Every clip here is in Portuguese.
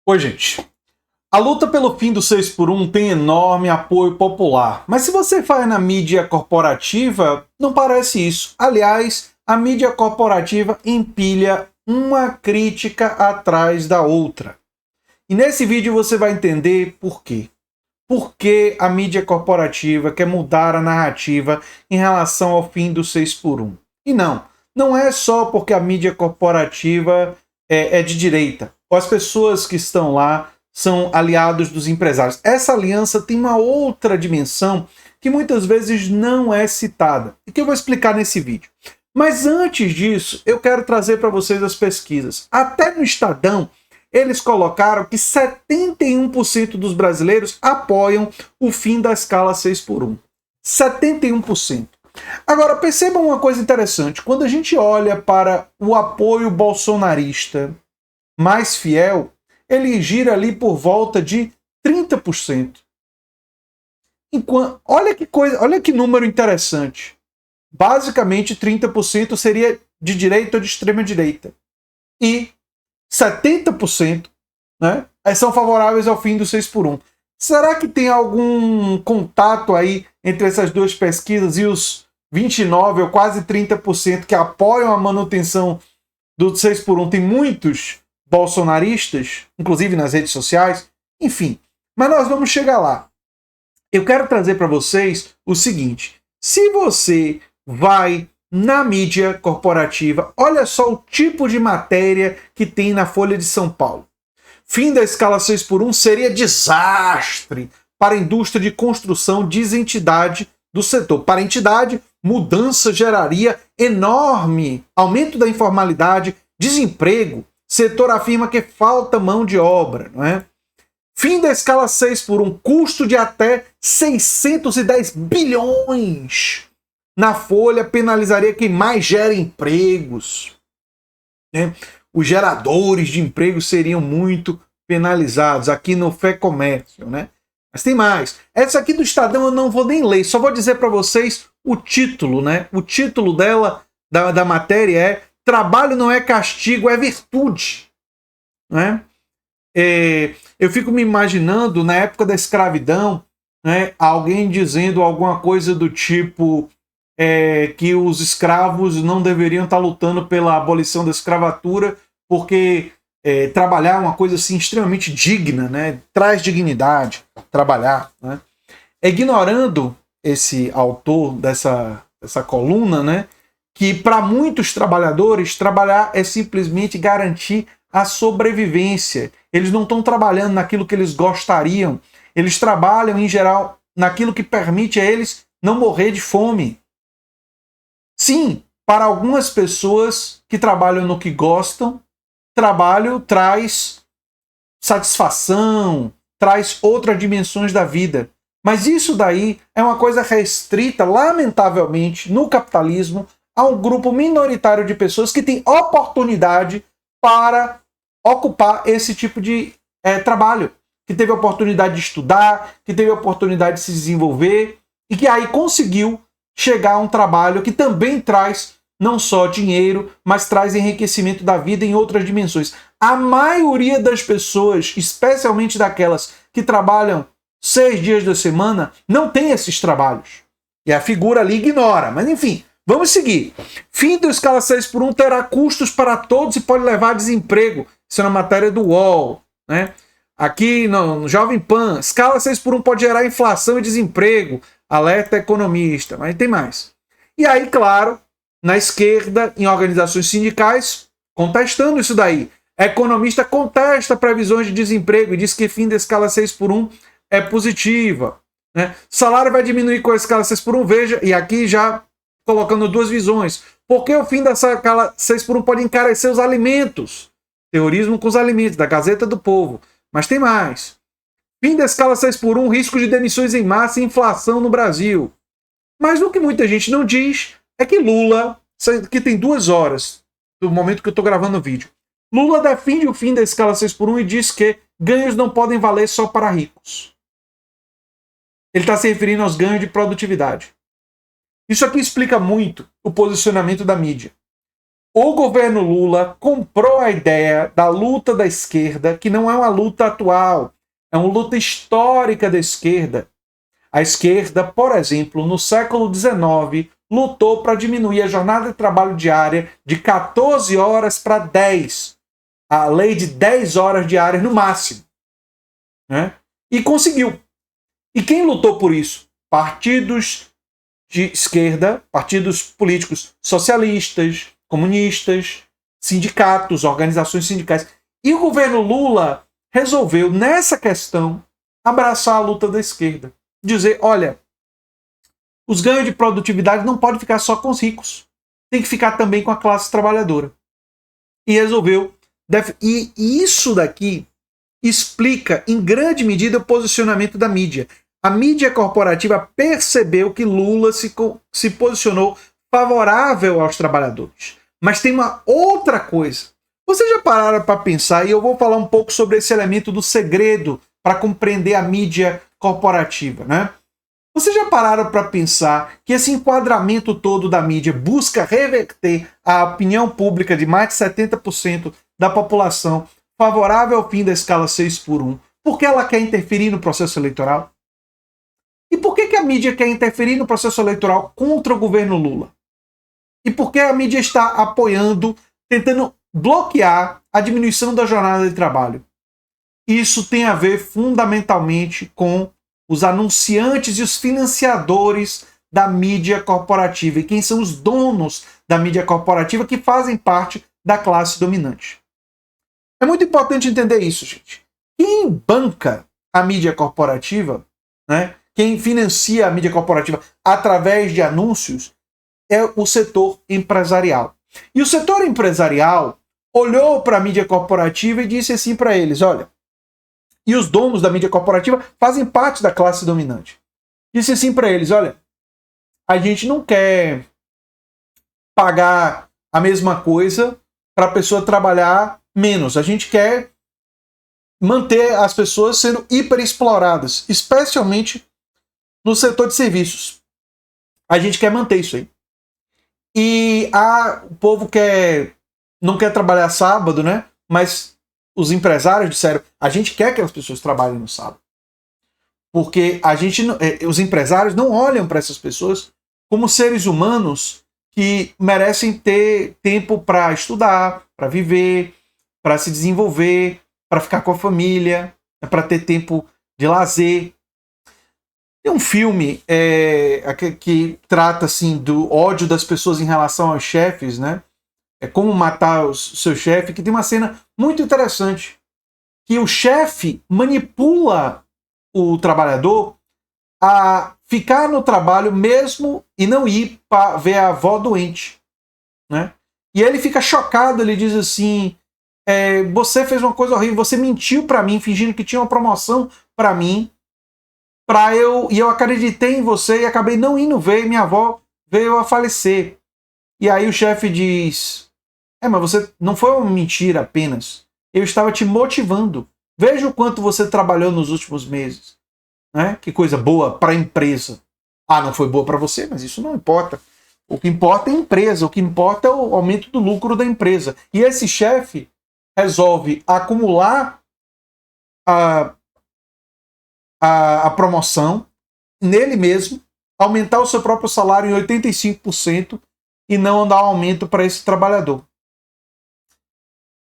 Oi, gente. A luta pelo fim do 6 por 1 tem enorme apoio popular, mas se você vai na mídia corporativa, não parece isso. Aliás, a mídia corporativa empilha uma crítica atrás da outra. E nesse vídeo você vai entender por quê. Por que a mídia corporativa quer mudar a narrativa em relação ao fim do 6 por 1. E não é só porque a mídia corporativa é de direita, ou as pessoas que estão lá são aliados dos empresários. Essa aliança tem uma outra dimensão que muitas vezes não é citada, e que eu vou explicar nesse vídeo. Mas antes disso, eu quero trazer para vocês as pesquisas. Até no Estadão, eles colocaram que 71% dos brasileiros apoiam o fim da escala 6 por 1. 71%. Agora, percebam uma coisa interessante. Quando a gente olha para o apoio bolsonarista mais fiel, ele gira ali por volta de 30%. Enquanto, olha que número interessante. Basicamente, 30% seria de direita ou de extrema direita. E 70%, né, são favoráveis ao fim do 6 por 1. Será que tem algum contato aí entre essas duas pesquisas e os 29% ou quase 30% que apoiam a manutenção do 6 por 1? Tem muitos bolsonaristas, inclusive nas redes sociais, enfim. Mas nós vamos chegar lá. Eu quero trazer para vocês o seguinte: se você vai na mídia corporativa, olha só o tipo de matéria que tem na Folha de São Paulo. Fim da escala 6 por 1 seria desastre para a indústria de construção, diz entidade do setor. Para a entidade, mudança geraria enorme aumento da informalidade, desemprego. Setor afirma que falta mão de obra, não é? Fim da escala 6 por 1, custo de até 610 bilhões. Na Folha, penalizaria quem mais gera empregos, né? Os geradores de emprego seriam muito penalizados aqui no Fé Comércio, né? Mas tem mais. Essa aqui do Estadão eu não vou nem ler, só vou dizer para vocês o título, né? O título dela, da matéria é Trabalho não é castigo, é virtude, né? Eu fico me imaginando, na época da escravidão, né, alguém dizendo alguma coisa do tipo que os escravos não deveriam estar lutando pela abolição da escravatura, porque trabalhar é uma coisa assim extremamente digna, né? Traz dignidade trabalhar, né? Ignorando esse autor dessa coluna, né, que para muitos trabalhadores trabalhar é simplesmente garantir a sobrevivência. Eles não estão trabalhando naquilo que eles gostariam, eles trabalham em geral naquilo que permite a eles não morrer de fome. Sim, para algumas pessoas que trabalham no que gostam, trabalho traz satisfação, traz outras dimensões da vida. Mas isso daí é uma coisa restrita, lamentavelmente, no capitalismo, a um grupo minoritário de pessoas que tem oportunidade para ocupar esse tipo de trabalho. Que teve a oportunidade de estudar, que teve a oportunidade de se desenvolver e que aí conseguiu chegar a um trabalho que também traz não só dinheiro, mas traz enriquecimento da vida em outras dimensões. A maioria das pessoas, especialmente daquelas que trabalham 6 dias da semana, não tem esses trabalhos. E a figura ali ignora. Mas enfim, vamos seguir. Fim da escala 6 por 1 terá custos para todos e pode levar a desemprego. Isso é na matéria do UOL, né? Aqui no Jovem Pan, escala 6 por 1 pode gerar inflação e desemprego. Alerta economista, mas tem mais. E aí, claro, na esquerda, em organizações sindicais, contestando isso daí. Economista contesta previsões de desemprego e diz que fim da escala 6 por 1 é positiva, né? Salário vai diminuir com a escala 6 por 1, veja, e aqui já colocando duas visões. Porque o fim da escala 6 por 1 pode encarecer os alimentos. Terrorismo com os alimentos, da Gazeta do Povo. Mas tem mais. Fim da escala 6 por 1, risco de demissões em massa e inflação no Brasil. Mas o que muita gente não diz é que Lula, que tem 2 horas do momento que eu estou gravando o vídeo, Lula defende o fim da escala 6 por 1 e diz que ganhos não podem valer só para ricos. Ele está se referindo aos ganhos de produtividade. Isso aqui explica muito o posicionamento da mídia. O governo Lula comprou a ideia da luta da esquerda, que não é uma luta atual, é uma luta histórica da esquerda. A esquerda, por exemplo, no século XIX, lutou para diminuir a jornada de trabalho diária de 14 horas para 10. A lei de 10 horas diárias no máximo. Né? E conseguiu. E quem lutou por isso? Partidos de esquerda, partidos políticos socialistas, comunistas, sindicatos, organizações sindicais. E o governo Lula resolveu, nessa questão, abraçar a luta da esquerda. Dizer, olha, os ganhos de produtividade não podem ficar só com os ricos. Tem que ficar também com a classe trabalhadora. E resolveu. E isso daqui explica, em grande medida, o posicionamento da mídia. A mídia corporativa percebeu que Lula se posicionou favorável aos trabalhadores. Mas tem uma outra coisa. Vocês já pararam para pensar, e eu vou falar um pouco sobre esse elemento do segredo para compreender a mídia corporativa, né? Vocês já pararam para pensar que esse enquadramento todo da mídia busca reverter a opinião pública de mais de 70% da população favorável ao fim da escala 6x1, porque ela quer interferir no processo eleitoral? E por que a mídia quer interferir no processo eleitoral contra o governo Lula? E por que a mídia está apoiando, tentando bloquear a diminuição da jornada de trabalho? Isso tem a ver fundamentalmente com os anunciantes e os financiadores da mídia corporativa. E quem são os donos da mídia corporativa que fazem parte da classe dominante. É muito importante entender isso, gente. Quem banca a mídia corporativa, né? Quem financia a mídia corporativa através de anúncios é o setor empresarial. E o setor empresarial olhou para a mídia corporativa e disse assim para eles, olha, e os donos da mídia corporativa fazem parte da classe dominante. Disse assim para eles, olha, a gente não quer pagar a mesma coisa para a pessoa trabalhar menos. A gente quer manter as pessoas sendo hiperexploradas, especialmente no setor de serviços. A gente quer manter isso aí. E o povo não quer trabalhar sábado, né? Mas os empresários disseram, a gente quer que as pessoas trabalhem no sábado. Porque os empresários não olham para essas pessoas como seres humanos que merecem ter tempo para estudar, para viver, para se desenvolver, para ficar com a família, para ter tempo de lazer. Tem um filme que trata assim, do ódio das pessoas em relação aos chefes, né? É como matar o seu chefe, que tem uma cena muito interessante, que o chefe manipula o trabalhador a ficar no trabalho mesmo e não ir para ver a avó doente, né? E ele fica chocado, ele diz assim, você fez uma coisa horrível, você mentiu para mim, fingindo que tinha uma promoção para mim, e eu acreditei em você e acabei não indo ver, minha avó veio a falecer. E aí o chefe diz, mas você não foi uma mentira apenas, eu estava te motivando. Veja o quanto você trabalhou nos últimos meses. Né? Que coisa boa para a empresa. Não foi boa para você, mas isso não importa. O que importa é a empresa, o que importa é o aumento do lucro da empresa. E esse chefe resolve acumular a promoção nele mesmo, aumentar o seu próprio salário em 85% e não dar aumento para esse trabalhador.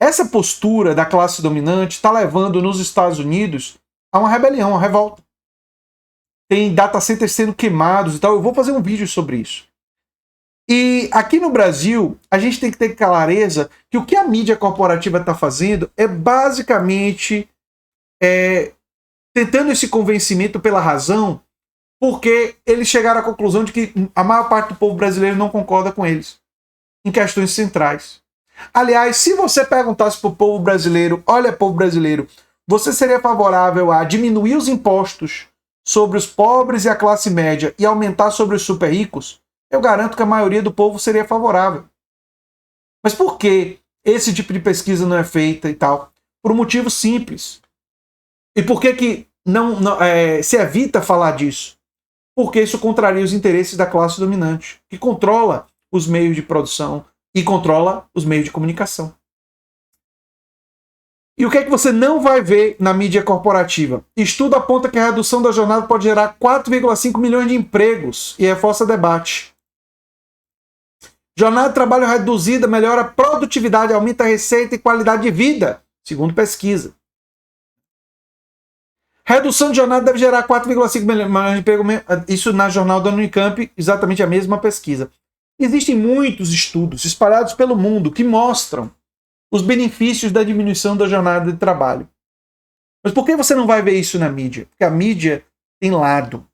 Essa postura da classe dominante está levando nos Estados Unidos a uma rebelião, uma revolta. Tem data centers sendo queimados e tal. Eu vou fazer um vídeo sobre isso. E aqui no Brasil, a gente tem que ter clareza que o que a mídia corporativa está fazendo é basicamente tentando esse convencimento pela razão, porque eles chegaram à conclusão de que a maior parte do povo brasileiro não concorda com eles em questões centrais. Aliás, se você perguntasse para o povo brasileiro, olha, povo brasileiro, você seria favorável a diminuir os impostos sobre os pobres e a classe média e aumentar sobre os super ricos? Eu garanto que a maioria do povo seria favorável. Mas por que esse tipo de pesquisa não é feita e tal? Por um motivo simples. E por que se evita falar disso? Porque isso contraria os interesses da classe dominante, que controla os meios de produção, e controla os meios de comunicação. E o que é que você não vai ver na mídia corporativa? Estudo aponta que a redução da jornada pode gerar 4,5 milhões de empregos e reforça debate. Jornada de trabalho reduzida melhora a produtividade, aumenta a receita e qualidade de vida, segundo pesquisa. Redução de jornada deve gerar 4,5 milhões de empregos, isso na jornal da Unicamp, exatamente a mesma pesquisa. Existem muitos estudos espalhados pelo mundo que mostram os benefícios da diminuição da jornada de trabalho. Mas por que você não vai ver isso na mídia? Porque a mídia tem lado,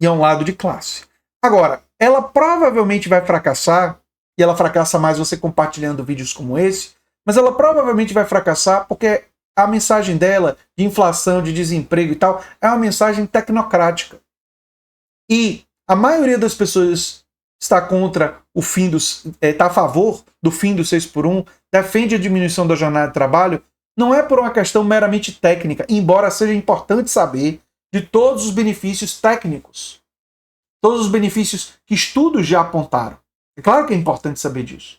e é um lado de classe. Agora, ela provavelmente vai fracassar, e ela fracassa mais você compartilhando vídeos como esse, mas ela provavelmente vai fracassar porque a mensagem dela de inflação, de desemprego e tal, é uma mensagem tecnocrática. E a maioria das pessoas está contra o fim dos... está a favor do fim do 6x1, defende a diminuição da jornada de trabalho, não é por uma questão meramente técnica, embora seja importante saber de todos os benefícios técnicos, todos os benefícios que estudos já apontaram. É claro que é importante saber disso.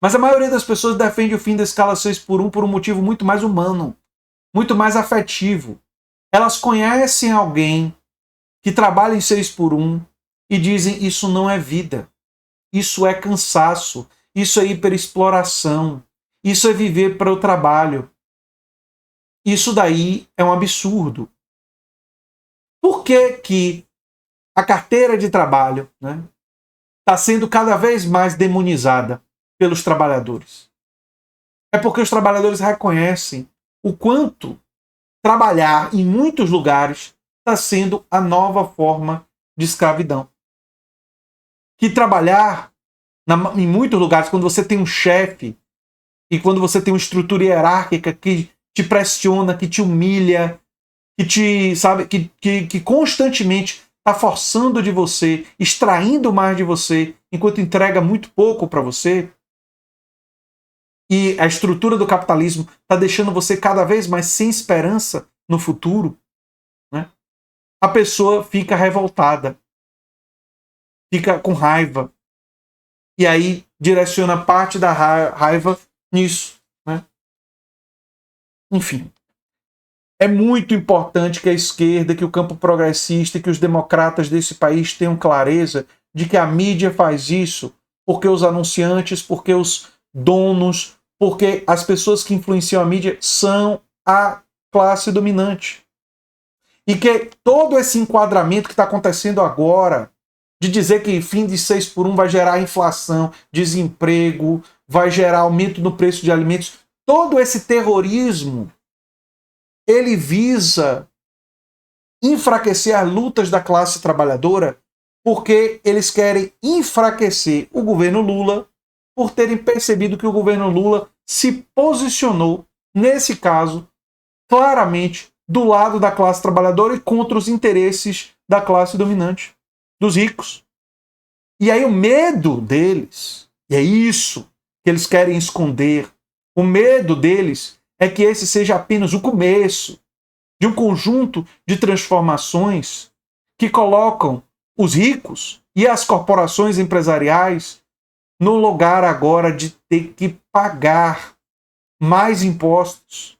Mas a maioria das pessoas defende o fim da escala 6x1 por um motivo muito mais humano, muito mais afetivo. Elas conhecem alguém que trabalha em 6x1 e dizem: isso não é vida, isso é cansaço, isso é hiperexploração, isso é viver para o trabalho. Isso daí é um absurdo. Por que que a carteira de trabalho, né, está sendo cada vez mais demonizada pelos trabalhadores? É porque os trabalhadores reconhecem o quanto trabalhar em muitos lugares está sendo a nova forma de escravidão. Que trabalhar em muitos lugares, quando você tem um chefe e quando você tem uma estrutura hierárquica que te pressiona, que te humilha, que te, sabe, que constantemente está forçando de você, extraindo mais de você, enquanto entrega muito pouco para você, e a estrutura do capitalismo está deixando você cada vez mais sem esperança no futuro, né? A pessoa fica revoltada, fica com raiva, e aí direciona parte da raiva nisso, né? Enfim, é muito importante que a esquerda, que o campo progressista, que os democratas desse país tenham clareza de que a mídia faz isso porque os anunciantes, porque os donos, porque as pessoas que influenciam a mídia são a classe dominante. E que todo esse enquadramento que está acontecendo agora, de dizer que fim de 6x1 vai gerar inflação, desemprego, vai gerar aumento no preço de alimentos, todo esse terrorismo, ele visa enfraquecer as lutas da classe trabalhadora, porque eles querem enfraquecer o governo Lula por terem percebido que o governo Lula se posicionou, nesse caso, claramente do lado da classe trabalhadora e contra os interesses da classe dominante, dos ricos. E aí o medo deles, e é isso que eles querem esconder, o medo deles é que esse seja apenas o começo de um conjunto de transformações que colocam os ricos e as corporações empresariais no lugar agora de ter que pagar mais impostos,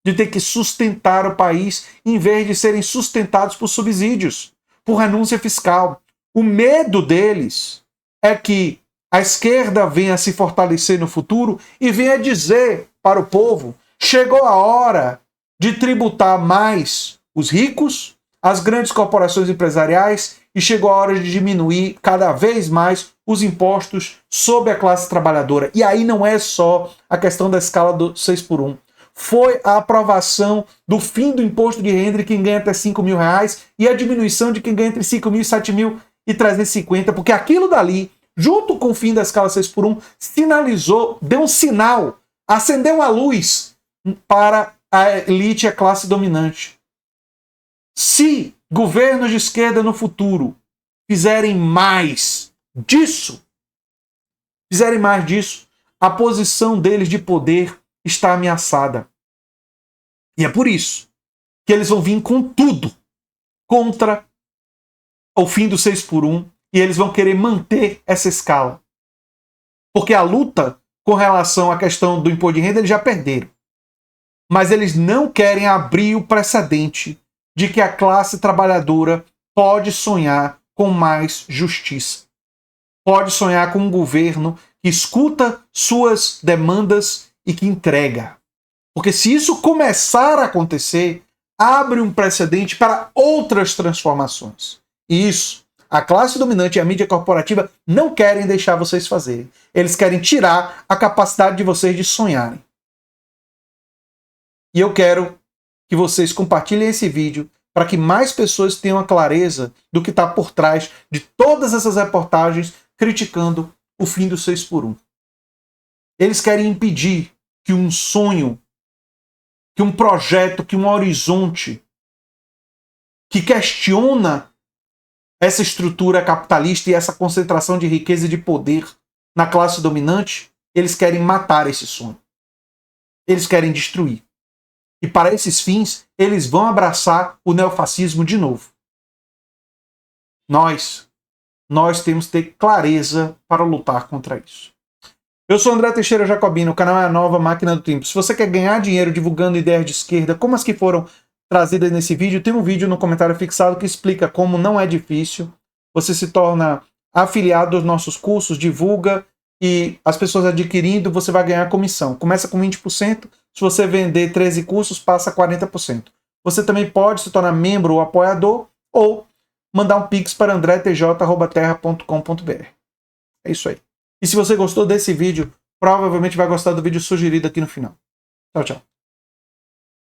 de ter que sustentar o país, em vez de serem sustentados por subsídios, por renúncia fiscal. O medo deles é que a esquerda venha se fortalecer no futuro e venha dizer para o povo: chegou a hora de tributar mais os ricos, as grandes corporações empresariais, e chegou a hora de diminuir cada vez mais os impostos sobre a classe trabalhadora. E aí não é só a questão da escala do 6x1. Foi a aprovação do fim do imposto de renda de quem ganha até R$5.000 e a diminuição de quem ganha entre 5.000 e 7.350, porque aquilo dali, junto com o fim da escala 6x1, sinalizou, deu um sinal, acendeu uma luz para a elite e a classe dominante. Se governos de esquerda no futuro fizerem mais disso, a posição deles de poder está ameaçada. E é por isso que eles vão vir com tudo contra o fim do 6x1 e eles vão querer manter essa escala. Porque a luta com relação à questão do imposto de renda eles já perderam. Mas eles não querem abrir o precedente de que a classe trabalhadora pode sonhar com mais justiça. Pode sonhar com um governo que escuta suas demandas e que entrega. Porque se isso começar a acontecer, abre um precedente para outras transformações. E isso, a classe dominante e a mídia corporativa não querem deixar vocês fazerem. Eles querem tirar a capacidade de vocês de sonharem. E eu quero que vocês compartilhem esse vídeo para que mais pessoas tenham a clareza do que está por trás de todas essas reportagens criticando o fim do 6x1. Eles querem impedir que um sonho, que um projeto, que um horizonte que questiona essa estrutura capitalista e essa concentração de riqueza e de poder na classe dominante, eles querem matar esse sonho. Eles querem destruir. E para esses fins, eles vão abraçar o neofascismo de novo. Nós temos que ter clareza para lutar contra isso. Eu sou André Teixeira Jacobino, o canal é a Nova Máquina do Tempo. Se você quer ganhar dinheiro divulgando ideias de esquerda, como as que foram trazidas nesse vídeo, tem um vídeo no comentário fixado que explica como não é difícil. Você se torna afiliado aos nossos cursos, divulga, e as pessoas adquirindo, você vai ganhar comissão. Começa com 20%, se você vender 13 cursos, passa a 40%. Você também pode se tornar membro ou apoiador, ou mandar um pix para andretj@terra.com.br. É isso aí. E se você gostou desse vídeo, provavelmente vai gostar do vídeo sugerido aqui no final. Tchau, tchau.